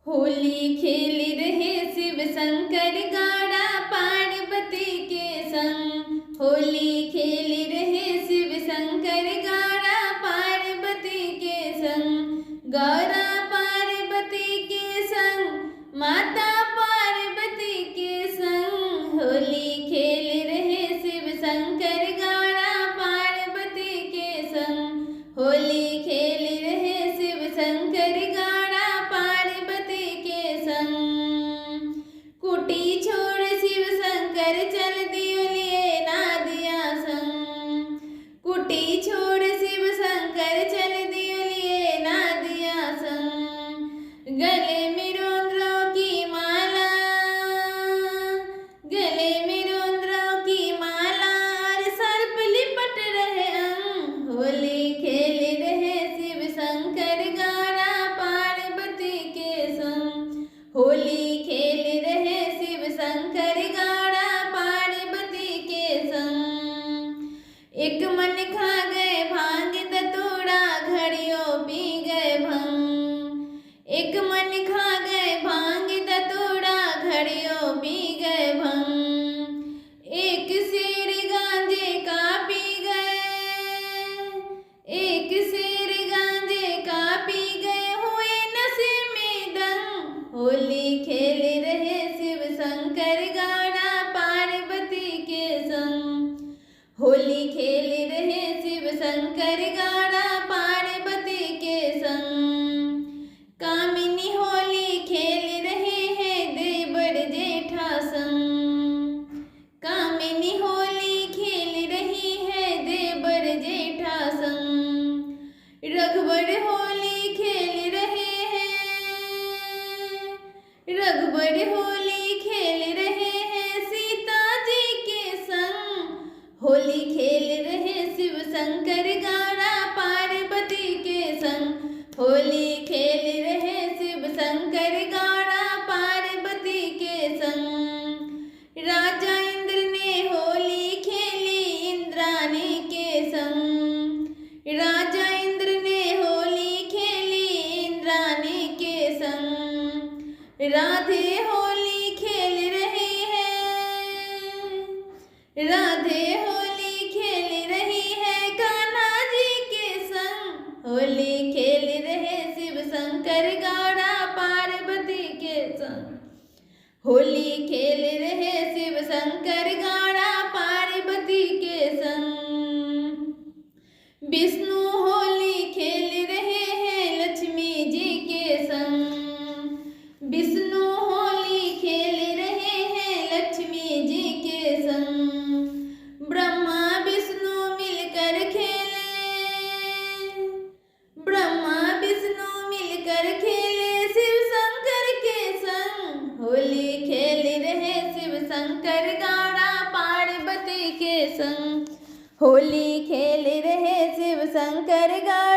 होली खेल रहे शिव शंकर गाड़ा पार्वती के संग। होली खेल रहे शिव शंकर गाड़ा पार्वती के संग। गौरा पार्वती के संग, माता पार्वती के संग। होली खेल रहे शिव शंकर गाड़ा पार्वती के संग। होली खेल रहे शिव शंकर गाड़ा पार्वती के संग। कुटी छोड़ शिव शंकर चल दियो लिए नादिया संग। कुटी छोड़ शिव शंकर चल दियो लिए नादिया संग। गले में रोंदरों की माला, गले में रोंदरों की माला और सर्प लिपट रहे अंग। होली खेल रहे शिव शंकर गाड़ा पार्वती के संग। होली खेल रहे शिव शंकर गाड़ा पार्वती के संग। एक मन खा गए भांग धतूरा, घड़ियों पी गए भंग। एक मन खा गए भांग धतूरा, घड़ियों पी गए भंग। एक शेर गांजे का पी गए, एक शेर गांजे का पी गए, हुए नशे में दंग। होली खेल रहे शिव शंकर गाड़ा पार्वती के संग। होली खेल रहे शिव शंकर गाड़ा पार्वती के संग। कामिनी होली खेल रहे हैं देवर जेठा संग। कामिनी होली खेल रही है देवर जेठा संग। रघुवर होली खेल रहे हैं, रघुवर होली खेल रहे हैं सीता जी के संग। होली खेल रहे शिव शंकर गाड़ा पार्वती के संग। होली खेल रहे शिव शंकर गाड़ा पार्वती के संग। राजा इंद्र ने होली खेली इंद्राणी के संग। राजा इंद्र ने होली खेली इंद्राणी के संग। राधे होली खेल रही है, राधे होली खेल रही है कान्हा जी के संग। होली खेल रहे शिव शंकर गाड़ा पार्वती के संग। होली खेल रहे शिव शंकर गाड़ा पार्वती के संग। विष्णु होली खेल रहे हैं लक्ष्मी जी के संग। विष्णु होली खेल रहे हैं लक्ष्मी जी के संग। ब्रह्मा विष्णु मिलकर खेले, ब्रह्मा विष्णु मिलकर खेले शिव शंकर के संग। होली खेल रहे शिव शंकर गाड़ा पार्वती के संग। होली खेल रहे शिव शंकर गाड़ा